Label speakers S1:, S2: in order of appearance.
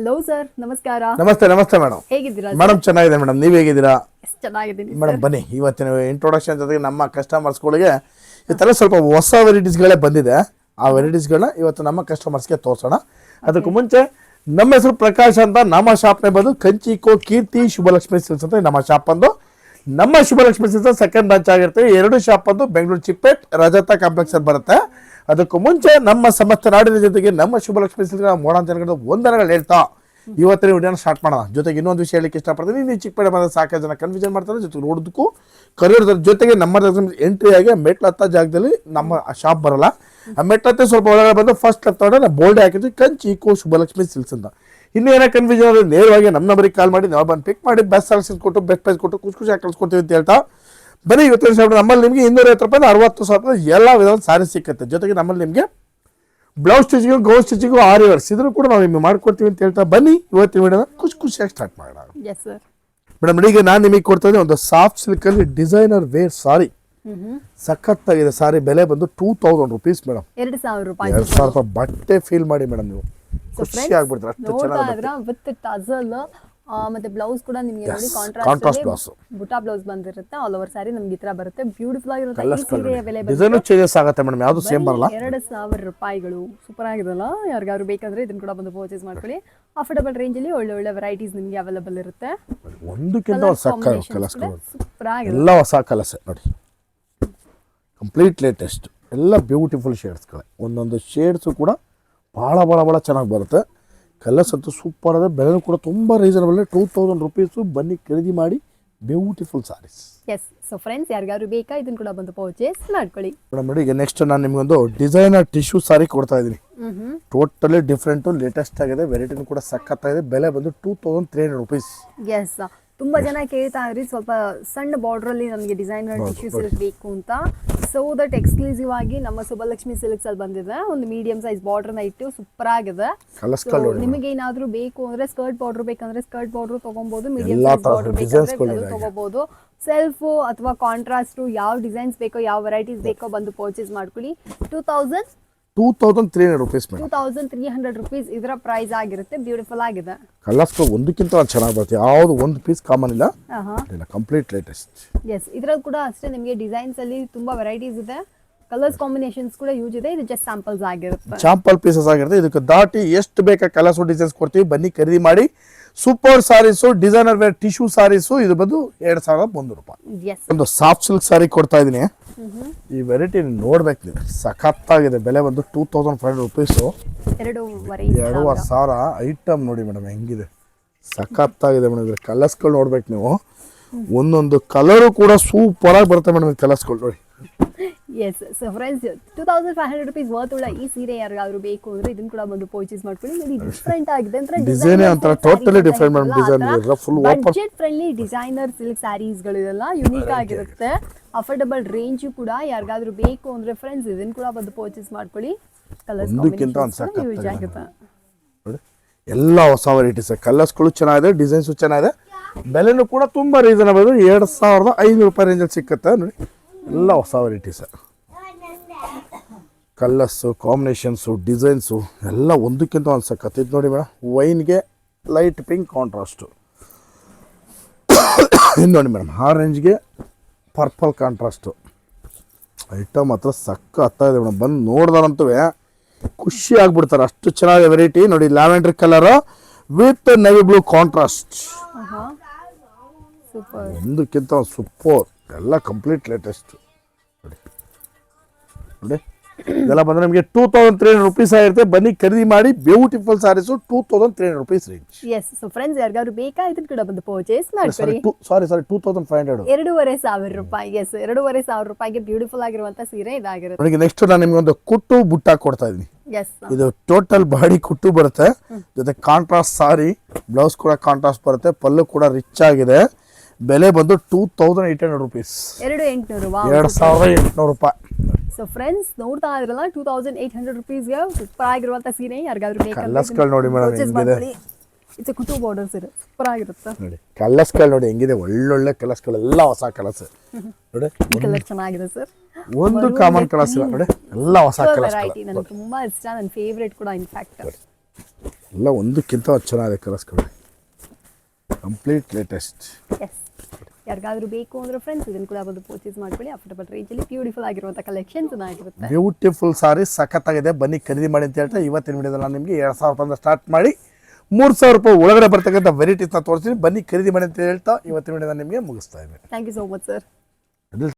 S1: Hello sir, ನಮಸ್ಕಾರ.
S2: ನಮಸ್ತೆ madam.
S1: ಹೇಗಿದ್ದೀರಾ
S2: ಮೇಡಮ್? ಚೆನ್ನಾಗಿದೆ ಮೇಡಮ್, ನೀವು ಹೇಗಿದ್ದೀರಾ?
S1: ಚೆನ್ನಾಗಿದ್ದೀನಿ
S2: ಮೇಡಮ್. ಬನ್ನಿ, ಇವತ್ತಿನ ಇಂಟ್ರೊಡಕ್ಷನ್ ಜೊತೆಗೆ ನಮ್ಮ ಕಸ್ಟಮರ್ಸ್ಗಳಿಗೆ ಈ ಥರ ಸ್ವಲ್ಪ ಹೊಸ ವೆರೈಟೀಸ್ಗಳೇ ಬಂದಿದೆ. ಆ ವೆರೈಟೀಸ್ಗಳನ್ನ ಇವತ್ತು ನಮ್ಮ ಕಸ್ಟಮರ್ಸ್ಗೆ ತೋರಿಸೋಣ. ಅದಕ್ಕೂ ಮುಂಚೆ ನಮ್ಮ ಹೆಸರು ಪ್ರಕಾಶ್ ಅಂತ. ನಮ್ಮ ಶಾಪ್ನೇ ಬಂದು ಕಂಚಿಕೋ ಕೀರ್ತಿ ಶುಭಲಕ್ಷ್ಮಿ ಸಿಲ್ಸ್ ಅಂತ ನಮ್ಮ ಶಾಪ್ ಬಂದು. ನಮ್ಮ ಶುಭಲಕ್ಷ್ಮಿ ಸಿಲ್ಸ್ ಸೆಕೆಂಡ್ ಬ್ರಾಂಚ್ ಆಗಿರ್ತದೆ. ಎರಡು ಶಾಪ್ ಬಂದು ಬೆಂಗಳೂರು ಚಿಕ್ಕಪೇಟ್ ರಜತಾ ಕಾಂಪ್ಲೆಕ್ಸ್ ಅಲ್ಲಿ ಬರುತ್ತೆ. ಅದಕ್ಕೂ ಮುಂಚೆ ನಮ್ಮ ಸಮಸ್ತ ನಾಡಿನ ಜೊತೆಗೆ ನಮ್ಮ ಶುಭಲಕ್ಷ್ಮಿ ಸಿಲ್ಕ್ನ ಮೋಡಾನ್ ಜನಗಳು ಒಂದರಗಳು ಹೇಳ್ತಾ ಇವತ್ತಿನ ವಿಡಿಯೋನ ಸ್ಟಾರ್ಟ್ ಮಾಡೋಣ. ಜೊತೆಗೆ ಇನ್ನೊಂದು ವಿಷಯ ಹೇಳಲಿಕ್ಕೆ ಇಷ್ಟಪಡ್ತೀನಿ. ನೀವು ಚಿಕ್ಕಪೇಟೆ ಬಂದ ಸಾಕಷ್ಟು ಜನ ಕನ್ಫ್ಯೂಷನ್ ಮಾಡ್ತಾರೆ. ಜೊತೆಗೆ ನೋಡೋದಕ್ಕೂ ಕರೆಯೋದ್ರ ಜೊತೆಗೆ ನಮ್ಮ ಎಂಟ್ರಿ ಆಗಿ ಮೆಟ್ಲು ಹತ್ತ ಜಾಗದಲ್ಲಿ ನಮ್ಮ ಶಾಪ್ ಬರಲ್ಲ. ಆ ಮೆಟ್ಲು ಹತ್ತೆ ಸ್ವಲ್ಪ ಒಳಗಡೆ ಬಂದು ಫಸ್ಟ್ ಲೆಫ್ಟ್ ನಾವು ಬೋಲ್ಡ್ ಹಾಕಿದ್ವಿ ಕಂಚಿಕೋ ಶುಭಲಕ್ಷ್ಮಿ ಸಿಲ್ಕ್ಸ್ ಅಂತ. ಇನ್ನೂ ಏನೋ ಕನ್ಫ್ಯೂಷನ್ ಆದರೆ ನೇರವಾಗಿ ನಮ್ಮ ನಂಬರಿಗೆ ಕಾಲ್ ಮಾಡಿ ನಾವು ಬಂದು ಪಿಕ್ ಮಾಡಿ ಬೆಸ್ಟ್ ಸೆಲೆಕ್ಷನ್ ಕೊಟ್ಟು ಬೆಸ್ಟ್ ಪ್ರೈಸ್ ಕೊಟ್ಟು ಖುಷಿಯಾಗಿ ಕಳ್ಸ್ಕೊಡ್ತೀವಿ ಅಂತ ಹೇಳ್ತಾ ಬರೀ ಇವತ್ತಿನ ಶಾಪ್ ನಮ್ಮಲ್ಲಿ ನಿಮಗೆ 250 ರೂಪಾಯಿ 60,000 ಎಲ್ಲ ವಿಧವಾದ ಸಾರಿ ಸಿಕ್ಕುತ್ತೆ. ಜೊತೆಗೆ ನಮ್ಮಲ್ಲಿ ನಿಮಗೆ ಬ್ಲೌಸ್ ಸ್ಟಿಚಿಂಗು ಗೌನ್ ಸ್ಟಿಚಿಂಗು ಆರಿವರ್ಸ್ ಇದ್ರೂ ಕೂಡ ನಾವು ನಿಮಗೆ ಮಾಡ್ಕೊಡ್ತೀವಿ ಅಂತ ಹೇಳ್ತಾ ಬನ್ನಿ ಇವತ್ತಿನ ವಿಡಿಯೋನ ಖುಷಿಯಾಗಿ ಸ್ಟಾರ್ಟ್ ಮಾಡೋಣ. ಮೇಡಮ್, ಈಗ ನಾನು ನಿಮಗೆ ಕೊಡ್ತಾ ಇದ್ದೆ ಒಂದು ಸಾಫ್ಟ್ ಸಿಲ್ಕಲ್ಲಿ ಡಿಸೈನರ್ ವೇರ್ ಸಾರಿ. ಸಖತ್ತಾಗಿದೆ ಸಾರಿ. ಬೆಲೆ ಬಂದು 2000 ರೂಪೀಸ್ ಮೇಡಮ್.
S1: 2,000 ರೂಪಾಯಿ.
S2: 2,000 ರೂಪಾಯಿ ಬಟ್ಟೆ ಫೀಲ್ ಮಾಡಿ ಮೇಡಮ್, ನೀವು ಖುಷಿ ಆಗ್ಬಿಡ್ತಾರೆ. ಅಷ್ಟು ಚೆನ್ನಾಗಿ
S1: ವಿತ್ ಟಜಲ್ ಮತ್ತೆ ಬ್ಲೌಸ್ ಕೂಡ ನಿಮಗೆ ನೋಡಿ
S2: ಕಾಂಟ್ರಾಸ್ಟ್ ಬ್ಲೌಸ್
S1: ಬುಟಾ ಬ್ಲೌಸ್ ಬಂದಿರುತ್ತೆ. ಆಲ್ ಓವರ್ ಸಾರಿ ನಮ್ಗೆ ಈ ತರ ಬರುತ್ತೆ. ಬ್ಯೂಟಿಫುಲ್ ಆಗಿರುತ್ತೆ. ಈ ಸೀರೆಯ ಬೆಲೆ
S2: ಡಿಸೈನ್ ಚೇಂಜಸ್ ಆಗುತ್ತೆ ಮೇಡಮ್, ಯಾವುದು ಸೇಮ್ ಬರಲ್ಲ.
S1: 2,000 ರೂಪಾಯಿಗಳು. ಸೂಪರ್ ಆಗಿದೆಲ್ಲ. ಯಾರಿಗಾದ್ರು ಬೇಕಂದ್ರೆ ಇದನ್ನ ಕೂಡ ಬಂದು ಪರ್ಚೇಸ್ ಮಾಡ್ಕೊಳ್ಳಿ. ಅಫೋರ್ಡಬಲ್ ರೇಂಜ್ ಅಲ್ಲಿ ಒಳ್ಳೆ ವೆರೈಟೀಸ್ ನಿಮಗೆ ಅವೈಲೇಬಲ್ ಇರುತ್ತೆ.
S2: ಒಂದಕ್ಕಿಂತ ಹೊಸ ಕಲರ್ಸ್
S1: ಸೂಪರ್ ಆಗಿದೆ.
S2: ಎಲ್ಲ ಹೊಸ ಕಲರ್ಸ್ ನೋಡಿ, ಕಂಪ್ಲೀಟ್ ಲೇಟೆಸ್ಟ್. ಎಲ್ಲ ಬ್ಯೂಟಿಫುಲ್ ಶೇಡ್ಸ್ಗಳೇ. ಒಂದೊಂದು ಶೇಡ್ಸು ಕೂಡ ಭಾಳ ಚೆನ್ನಾಗಿ ಬರುತ್ತೆ. ಕಲರ್ಸ್ ಅಂತೂ ಸೂಪರ್ ಅದ. ಬೆಲೆ ಕೂಡ ತುಂಬ ರೀಸನಬಲ್. 2000 ರೂಪೀಸು. ಬನ್ನಿ ಖರೀದಿ ಮಾಡಿ beautiful saris.
S1: Yes. So friends, ಯಾರಿಗಾದ್ರು ಬೇಕಾ ಇದನ್ನ ಕೂಡ ಬಂದು ಪರ್ಚೇಸ್ ಮಾಡ್ಕೊಳ್ಳಿ.
S2: ಮೇಡಮ್ ನೋಡಿ, ಈಗ ನೆಕ್ಸ್ಟ್ ನಾನು ನಿಮಗೊಂದು ಡಿಸೈನರ್ ಟಿಶ್ಯೂ ಸಾರಿ ಕೊಡ್ತಾ ಇದ್ದೀನಿ. ಟೋಟಲಿ ಡಿಫ್ರೆಂಟು, ಲೇಟೆಸ್ಟ್ ಆಗಿದೆ. ವೆರೈಟಿನೂ ಕೂಡ ಸಖತ್ತಾಗಿದೆ. ಬೆಲೆ ಬಂದು 2300 ರೂಪೀಸ್.
S1: ಎಸ್. ತುಂಬಾ ಜನ ಕೇಳ್ತಾ ಇದ್ರಿ ಸ್ವಲ್ಪ ಸಣ್ಣ ಬಾರ್ಡರ್ ಅಲ್ಲಿ ನಮಗೆ ಡಿಸೈನರ್ ಟಿಶ್ಯೂ ಸಿಲ್ಕ್ ಬೇಕು ಅಂತ. ಸೊ ದಟ್ ಎಕ್ಸ್ಕ್ಲೂಸಿವ್ ಆಗಿ ನಮ್ಮ ಶುಭಲಕ್ಷ್ಮಿ ಸಿಲ್ಕ್ಸ್ ಅಲ್ಲಿ ಬಂದಿದೆ. ಒಂದು ಮೀಡಿಯಂ ಸೈಜ್ ಬಾರ್ಡರ್ ನ ಇಟ್ಟು ಸೂಪರ್ ಆಗಿದೆ. ನಿಮಗೆ ಏನಾದ್ರು ಬೇಕು ಅಂದ್ರೆ ಸ್ಕರ್ಟ್ ಬಾರ್ಡರ್ ಬೇಕಂದ್ರೆ ಸ್ಕರ್ಟ್ ಬಾರ್ಡರ್ ತಗೋಬಹುದು. ಮೀಡಿಯಂ ಸೈಜ್ ಬಾರ್ಡರ್ ಬೇಕಂದ್ರೆ ತಗೋಬಹುದು. ಸೆಲ್ಫ್ ಅಥವಾ ಕಾಂಟ್ರಾಸ್ಟ್ ಯಾವ ಡಿಸೈನ್ಸ್ ಬೇಕೋ ಯಾವ ವೆರೈಟೀಸ್ ಬೇಕೋ ಬಂದು ಪರ್ಚೇಸ್ ಮಾಡ್ಕೊಳ್ಳಿ.
S2: 2300 ರೂಪೀಸ್ ಮೇಡಮ್.
S1: 2300 ರೂಪೀಸ್ ಇದರ ಪ್ರೈಸ್ ಆಗಿರುತ್ತೆ. ಬ್ಯೂಟಿಫುಲ್ ಆಗಿದೆ.
S2: ಕಲರ್ಸ್ ಒಂದಕ್ಕಿಂತ ಚೆನ್ನಾಗಿ ಬರುತ್ತೆ. ಯಾವುದು ಒಂದು ಪೀಸ್ ಕಾಮನ್ ಇಲ್ಲ. Complete latest.
S1: ಎಸ್. ಇದ್ರಲ್ಲಿ ಕೂಡ ಅಷ್ಟೇ ನಿಮಗೆ ಡಿಸೈನ್ಸ್ ಅಲ್ಲಿ ತುಂಬಾ ವೆರೈಟೀಸ್ ಇದೆ. ಕಲರ್ಸ್ ಕಾಂಬಿನೇಷನ್ಸ್ ಕೂಡ ಯೂಸ್ ಇದೆ. ಇದು ಜಸ್ಟ್ ಸ್ಯಾಂಪಲ್ಸ್ ಆಗಿರುತ್ತೆ.
S2: ಸ್ಯಾಂಪಲ್ ಪೀಸಸ್ ಆಗಿರುತ್ತೆ. ಇದಕ್ಕೆ ದಾಟಿ ಎಷ್ಟು ಬೇಕಾ ಕಲರ್ಸ್ ಡಿಸೈನ್ಸ್ ಕೊಡ್ತೀವಿ. ಬನ್ನಿ ಖರೀದಿ ಮಾಡಿ. ಸೂಪರ್ ಸಾರೀಸು, ಡಿಸೈನರ್ ವೇರ್ ಟಿಶ್ಯೂ ಸಾರೀಸು. ಇದು ಬಂದು 2100 ರೂಪಾಯಿ. ಒಂದು ಸಾಫ್ಟ್ ಸಿಲ್ಕ್ ಸಾರಿ ಕೊಡ್ತಾ ಇದೀನಿ. ಈ ವೆರೈಟಿ ನೋಡ್ಬೇಕು ನೀವು, ಸಖತ್ತಾಗಿದೆ. ಬೆಲೆ ಬಂದು 2500 ರೂಪೀಸು. 2,500 ಐಟಮ್ ನೋಡಿ ಮೇಡಮ್ ಹೆಂಗಿದೆ. ಸಖತ್ತಾಗಿದೆ ಮೇಡಮ್. ಇದ್ರ ಕಲರ್ಸ್ಗಳು ನೋಡ್ಬೇಕು ನೀವು. ಒಂದೊಂದು ಕಲರು ಕೂಡ ಸೂಪರ್ ಆಗಿ ಬರುತ್ತೆ ಮೇಡಮ್. ಕಲರ್ಸ್ಗಳು ನೋಡಿ.
S1: Yes. So friends, 2500 rupees worth ಉಳ್ಳ ಈ ಸೀರೆ ಯಾರಿಗಾದ್ರು ಬೇಕು ಅಂದ್ರೆ ಇದನ್ನ ಕೂಡ ಬಂದು ಪರ್ಚೇಸ್ ಮಾಡ್ಕೊಳ್ಳಿ. ನೋಡಿ, ಡಿಫ್ರೆಂಟ್ ಆಗಿದೆ ಅಂತ
S2: ಡಿಸೈನ್ ಅಂತ totally different madam. Design full
S1: budget friendly designer silk saris ಗಳು ಇದೆಲ್ಲ ಯೂನಿಕ್ ಆಗಿರುತ್ತೆ. ಅಫೋರ್ಡಬಲ್ ರೇಂಜ್ ಕೂಡ ಯಾರಿಗಾದ್ರು ಬೇಕು ಅಂದ್ರೆ ಫ್ರೆಂಡ್ಸ್ ಇದನ್ನ ಕೂಡ ಬಂದು ಪರ್ಚೇಸ್ ಮಾಡ್ಕೊಳ್ಳಿ. ಕಲರ್ಸ್ ಯೂಸ್ ಆಗುತ್ತೆ.
S2: ಎಲ್ಲ ಹೊಸ ವೆರೈಟೀಸ್. ಕಲರ್ಸ್ಗಳು ಚೆನ್ನಾಗಿದೆ, ಡಿಸೈನ್ಸು ಚೆನ್ನಾಗಿದೆ. ಬೆಲೆನೂ ಕೂಡ ತುಂಬಾ ರೀಸನಬಲ್. 2500 ರೂಪಾಯಿ ರೇಂಜಲ್ಲಿ ಸಿಕ್ಕುತ್ತೆ ನೋಡಿ. ಎಲ್ಲ ಹೊಸ ವೆರೈಟೀಸ್. ಕಲರ್ಸು, ಕಾಂಬಿನೇಷನ್ಸು, ಡಿಸೈನ್ಸು ಎಲ್ಲ ಒಂದಕ್ಕಿಂತ ಒಂದು ಸಖತ್ತಿದ್ದು ನೋಡಿ ಮೇಡಮ್. ವೈನ್ಗೆ ಲೈಟ್ ಪಿಂಕ್ ಕಾಂಟ್ರಾಸ್ಟು. ಇನ್ನು ನೋಡಿ ಮೇಡಮ್, ಆರೆಂಜ್ಗೆ ಪರ್ಪಲ್ ಕಾಂಟ್ರಾಸ್ಟು. ಐಟಮ್ ಹತ್ರ ಸಖತ್ತಾಗಿದೆ ಮೇಡಮ್. ಬಂದು ನೋಡ್ದಾರಂತೂ ಖುಷಿ ಆಗ್ಬಿಡ್ತಾರೆ. ಅಷ್ಟು ಚೆನ್ನಾಗಿದೆ ವೆರೈಟಿ ನೋಡಿ. Lavender colour with navy blue contrast. ಒಂದಕ್ಕಿಂತ ಒಂದು ಸೂಪರ್. ಎಲ್ಲ ಕಂಪ್ಲೀಟ್ ಲೇಟೆಸ್ಟ್ ನೋಡಿ. ನೋಡಿ, ಇದೆಲ್ಲ ಬಂದರೆ ನಮಗೆ 2300 ರೂಪೀಸ್ ಆಗಿರುತ್ತೆ. ಬನ್ನಿ ಖರೀದಿ ಮಾಡಿ. Beautiful saris 2300 rupees range.
S1: Yes. So friends, ಯಾರಿಗಾದ್ರು ಬೇಕಾ ಇದನ್ನ ಕೂಡ ಬಂದು ಪರ್ಚೇಸ್ ಮಾಡ್ಕೊಳ್ಳಿ.
S2: ಸಾರಿ 2500.
S1: 2,500 ರೂಪಾಯಿ. ಎಸ್. 2,500 ರೂಪಾಯಿಗೆ ಬ್ಯೂಟಿಫುಲ್ ಆಗಿರುವಂತ ಸೀರೆ ಇದಾಗಿರುತ್ತೆ.
S2: ನನಗೆ ನೆಕ್ಸ್ಟ್ ನಾನು ನಿಮ್ಗೆ ಒಂದು ಕುಟ್ಟು ಬುಟ್ಟ ಕೊಡ್ತಾ ಇದ್ದೀನಿ.
S1: ಎಸ್.
S2: ಇದು ಟೋಟಲ್ ಬಾಡಿ ಕುಟ್ಟು ಬರುತ್ತೆ. ಜೊತೆ ಕಾಂಟ್ರಾಸ್ಟ್ ಸಾರಿ, ಬ್ಲೌಸ್ ಕೂಡ ಕಾಂಟ್ರಾಸ್ಟ್ ಬರುತ್ತೆ. ಪಲ್ಲು ಕೂಡ ರಿಚ್ ಆಗಿದೆ. ಬೆಲೆ ಬಂದು 2800 ರೂಪೀಸ್. 2,800 ರೂಪಾಯಿ.
S1: ಸೊ ಫ್ರೆಂಡ್ಸ್, ನೋಡ್ತಾ ಇದ್ರಲ್ಲ 2800 ರೂಪೀಸ್ಗೆ ಸೂಪರ್ ಆಗಿರುವಂತ ಸೀರೆ ಯಾರಿಗಾದ್ರು
S2: ಕಲರ್ಸ್ಗಳು ನೋಡಿ ಮೇಡಮ್ ಹೆಂಗಿದೆ.
S1: ಇದು ಕುಟು ಬಾರ್ಡರ್ಸ್ ಇದೆ, ಸೂಪರ್ ಆಗಿರುತ್ತೆ
S2: ನೋಡಿ. ಕಲರ್ಸ್ಗಳು ನೋಡಿ ಹೆಂಗಿದೆ. ಒಳ್ಳೊಳ್ಳೆ ಕಲರ್ಸ್ಗಳೆಲ್ಲ ಹೊಸ ಕಲರ್ಸ್ ನೋಡಿ.
S1: ಕಲರ್ ಚೆನ್ನಾಗಿದೆ ಸರ್.
S2: ಒಂದು ಕಾಮನ್ ಕಲರ್ಸ್ ಇಲ್ಲ ನೋಡಿ. ಎಲ್ಲ ಹೊಸ ಕಲರ್ಸ್.
S1: ನನಗೆ ತುಂಬಾ ಇಷ್ಟ. ನನ್ನ ಫೇವರೇಟ್ ಕೂಡ ಇನ್ಫ್ಯಾಕ್ಟ್.
S2: ಎಲ್ಲ ಒಂದಕ್ಕಿಂತ ಚೆನ್ನಾಗಿದೆ ಕಲರ್ಸ್ಗಳು, ಕಂಪ್ಲೀಟ್ ಲೇಟೆಸ್ಟ್.
S1: ಎಸ್, ಯಾರಿಗಾದ್ರೂ ಬೇಕು ಅಂದ್ರೆ ಫ್ರೆಂಡ್ಸ್ ಇದನ್ನು ಕೂಡ ಬಂದು ಪರ್ಚೇಸ್ ಮಾಡ್ಕೊಳ್ಳಿ. ಅಫೋರ್ಡಬಲ್ ರೇಂಜಲ್ಲಿ ಬ್ಯೂಟಿಫುಲ್ ಆಗಿರುವಂಥ ಕಲೆಕ್ಷನ್ಸ್ ಆಗಿರುತ್ತೆ.
S2: ಬ್ಯೂಟಿಫುಲ್ ಸಾರಿ ಸಖತ್ತಾಗಿದೆ, ಬನ್ನಿ ಖರೀದಿ ಮಾಡಿ ಅಂತ ಹೇಳ್ತಾ ಇವತ್ತಿನ ವಿಡಿಯೋದಲ್ಲಿ ನಾನು ನಿಮಗೆ 2000 ರೂಪಾಯಿಂದ ಸ್ಟಾರ್ಟ್ ಮಾಡಿ 3000 ರೂಪಾಯಿ ಒಳಗಡೆ ಬರ್ತಕ್ಕಂಥ ವೆರೈಟೀಸ್ನ ತೋರಿಸ್ತೀನಿ. ಬನ್ನಿ ಖರೀದಿ ಮಾಡಿ ಅಂತ ಹೇಳ್ತಾ ಇವತ್ತಿನ ವಿಡಿಯೋನ ನಿಮಗೆ ಮುಗಿಸ್ತಾ ಇದ್ದೀನಿ.
S1: Thank you so much sir.